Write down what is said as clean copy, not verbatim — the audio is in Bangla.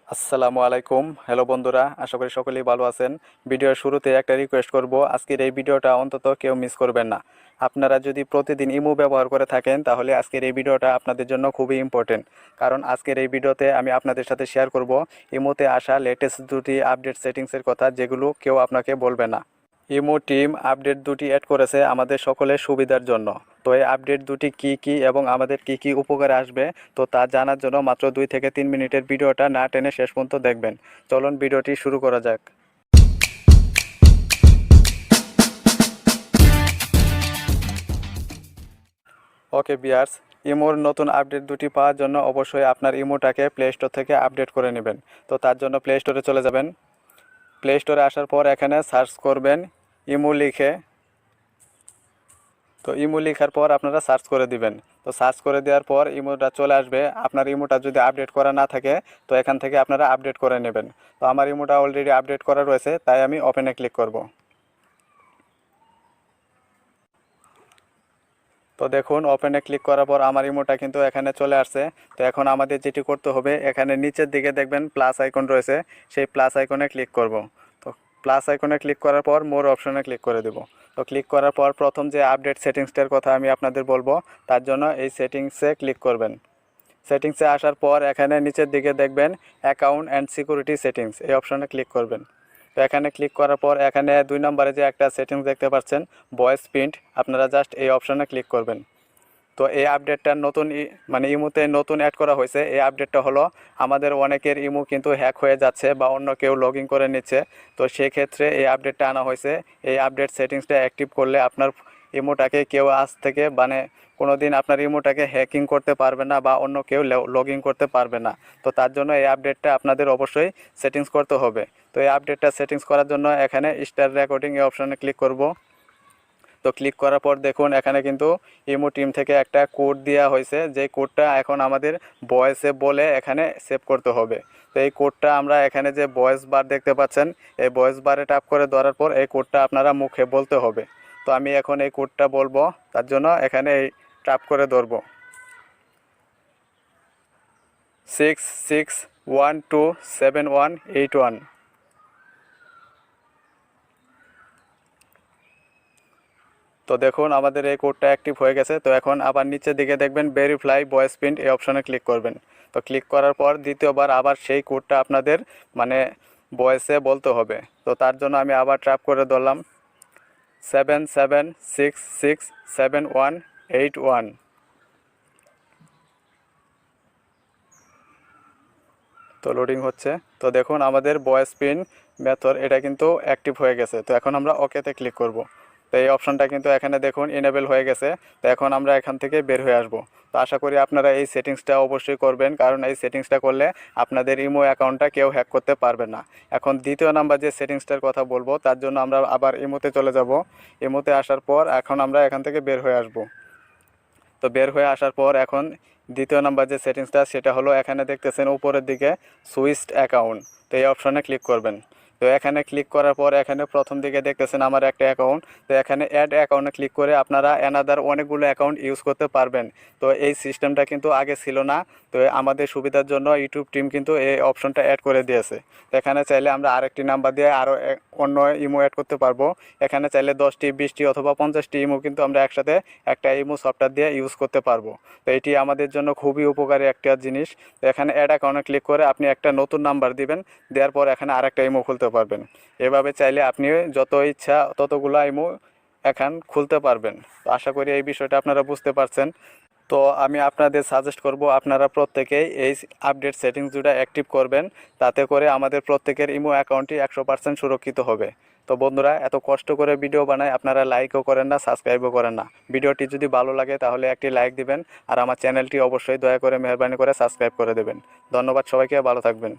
আসসালামু আলাইকুম। হ্যালো বন্ধুরা, আশা করি সকলেই ভালো আছেন। ভিডিওর শুরুতে একটা রিকোয়েস্ট করব, আজকের এই ভিডিওটা অন্তত কেউ মিস করবেন না। আপনারা যদি প্রতিদিন ইমো ব্যবহার করে থাকেন তাহলে আজকের এই ভিডিওটা আপনাদের জন্য খুবই ইম্পর্টেন্ট। কারণ আজকের এই ভিডিওতে আমি আপনাদের সাথে শেয়ার করব ইমোতে আসা লেটেস্ট দুটি আপডেট সেটিংসের কথা, যেগুলো কেউ আপনাকে বলবে না। ইমো টিম আপডেট দুটি অ্যাড করেছে আমাদের সকলের সুবিধার জন্য। তো এই আপডেট দুটি কি কি এবং আমাদের কি কি উপকারে আসবে, তো তা জানার জন্য মাত্র 2 থেকে 3 মিনিটের ভিডিওটা না টেনে শেষ পর্যন্ত দেখবেন। চলুন ভিডিওটি শুরু করা যাক। ওকে বিয়ার্স, ইমোর নতুন আপডেট দুটি পাওয়ার জন্য অবশ্যই আপনার ইমোটাকে প্লে স্টোর থেকে আপডেট করে নেবেন। তো তার জন্য প্লে স্টোরে চলে যাবেন। প্লে স্টোরে আসার পর এখানে সার্চ করবেন ইমো লিখে। তো ইমো লেখার পর আপনারা সার্চ করে দিবেন। তো সার্চ করে দেওয়ার পর ইমোটা চলে আসবে। আপনার ইমোটা যদি আপডেট করা না থাকে তো এখান থেকে আপনারা আপডেট করে নেবেন। তো আমার ইমোটা অলরেডি আপডেট করা রয়েছে, তাই আমি ওপেনে ক্লিক করব। তো দেখুন, ওপেনে ক্লিক করার পর আমার ইমোটা কিন্তু এখানে চলে আসছে। তো এখন আমাদের যেটি করতে হবে, এখানে নিচের দিকে দেখবেন প্লাস আইকন রয়েছে, সেই প্লাস আইকনে ক্লিক করব। তো প্লাস আইকনে ক্লিক করার পর মোর অপশনে ক্লিক করে দেব। তো ক্লিক করার পর প্রথম যে আপডেট সেটিংসটার কথা আমি আপনাদের বলবো, তার জন্য এই সেটিংসে ক্লিক করবেন। সেটিংসে আসার পর এখানে নিচের দিকে দেখবেন অ্যাকাউন্ট অ্যান্ড সিকিউরিটি সেটিংস, এই অপশনে ক্লিক করবেন। তো এখানে ক্লিক করার পর এখানে 2 নম্বরে যে একটা সেটিংস দেখতে পাচ্ছেন ভয়েস প্রিন্ট, আপনারা জাস্ট এই অপশনে ক্লিক করবেন। তো এই আপডেটটা নতুন মানে ইমোতে নতুন অ্যাড করা হয়েছে। এই আপডেটটা হলো আমাদের অনেকের ইমো কিন্তু হ্যাক হয়ে যাচ্ছে বা অন্য কেউ লগ ইন করে নিচ্ছে। তো সেক্ষেত্রে এই আপডেটটা আনা হয়েছে। এই আপডেট সেটিংসটা অ্যাক্টিভ করলে আপনার ইমোটাকে কেউ আজ থেকে মানে কোনো দিন আপনার ইমোটাকে হ্যাকিং করতে পারবে না বা অন্য কেউ লগ ইন করতে পারবে না। তো তার জন্য এই আপডেটটা আপনাদের অবশ্যই সেটিংস করতে হবে। তো এই আপডেটটা সেটিংস করার জন্য এখানে স্টার রেকর্ডিং এই অপশনে ক্লিক করব। তো ক্লিক করার পর দেখুন এখানে কিন্তু ইমো টিম থেকে একটা কোড দেওয়া হয়েছে, যে কোডটা এখন আমাদের ভয়েসে বলে এখানে সেভ করতে হবে। তো এই কোডটা আমরা এখানে যে ভয়েস বার দেখতে পাচ্ছেন, এই ভয়েস বারে ট্যাপ করে ধরার পর এই কোডটা আপনারা মুখে বলতে হবে। তো আমি এখন এই কোডটা বলবো, তার জন্য এখানে এই ট্যাপ করে ধরবো 66127181। তো দেখুন আমাদের এই কোডটা অ্যাক্টিভ হয়ে গেছে। তো এখন আবার নিচের দিকে দেখবেন ভেরিফাই ভয়েস প্রিন্ট, এই অপশনে ক্লিক করবেন। তো ক্লিক করার পর দ্বিতীয়বার আবার সেই কোডটা আপনাদের মানে ভয়েসে বলতে হবে। তো তার জন্য আমি আবার ট্র্যাপ করে ধরলাম 77667181। তো লোডিং হচ্ছে। তো দেখুন আমাদের ভয়েস প্রিন্ট মেথড এটা কিন্তু অ্যাক্টিভ হয়ে গেছে। তো এখন আমরা ওকেতে ক্লিক করব। তো এই অপশনটা কিন্তু এখানে দেখুন এনেবল হয়ে গেছে। তো এখন আমরা এখান থেকে বের হয়ে আসব। তো আশা করি আপনারা এই সেটিংসটা অবশ্যই করবেন, কারণ এই সেটিংসটা করলে আপনাদের ইমো অ্যাকাউন্টটা কেউ হ্যাক করতে পারবে না। এখন দ্বিতীয় নাম্বার যে সেটিংসটার কথা বলবো, তার জন্য আমরা আবার ইমোতে চলে যাব। ইমোতে আসার পর এখন আমরা এখান থেকে বের হয়ে আসব। তো বের হয়ে আসার পর এখন দ্বিতীয় নাম্বার যে সেটিংসটা, সেটা হলো এখানে দেখতেছেন উপরের দিকে সুইচড অ্যাকাউন্ট। তো এই অপশনে ক্লিক করবেন। তো এখানে ক্লিক করার পর এখানে প্রথম দিকে দেখতেছেন আমার একটা অ্যাকাউন্ট। তো এখানে অ্যাড অ্যাকাউন্টে ক্লিক করে আপনারা অ্যানাদার অনেকগুলো অ্যাকাউন্ট ইউজ করতে পারবেন। তো এই সিস্টেমটা কিন্তু আগে ছিল না। তো আমাদের সুবিধার জন্য ইউটিউব টিম কিন্তু এই অপশনটা অ্যাড করে দিয়েছে। তো এখানে চাইলে আমরা আরেকটি নাম্বার দিয়ে আরও অন্য ইমো অ্যাড করতে পারবো। এখানে চাইলে 10টি 20টি অথবা 50টি ইমো কিন্তু আমরা একসাথে একটা ইমো সফটওয়্যার দিয়ে ইউজ করতে পারবো। তো এটি আমাদের জন্য খুবই উপকারী একটা জিনিস। তো এখানে অ্যাড অ্যাকাউন্টে ক্লিক করে আপনি একটা নতুন নাম্বার দিবেন, দেওয়ার পর এখানে আরেকটা ইমো খুলতে পারবেন। এভাবে চাইলে আপনি যত ইচ্ছা ততগুলো ইমো এখন খুলতে পারবেন। তো আশা করি এই বিষয়টা আপনারা বুঝতে পারছেন। তো আমি আপনাদের সাজেস্ট করব আপনারা প্রত্যেকেই এই আপডেট সেটিংস দুটো অ্যাক্টিভ করবেন, তাতে করে আমাদের প্রত্যেকের ইমো অ্যাকাউন্টটি 100% সুরক্ষিত হবে। তো বন্ধুরা, এত কষ্ট করে ভিডিও বানায় আপনারা লাইকও করেন না, সাবস্ক্রাইবও করেন না। ভিডিওটি যদি ভালো লাগে তাহলে একটি লাইক দিবেন, আর আমার চ্যানেলটি অবশ্যই দয়া করে মেহরবানি করে সাবস্ক্রাইব করে দেবেন। ধন্যবাদ সবাইকে, ভালো থাকবেন।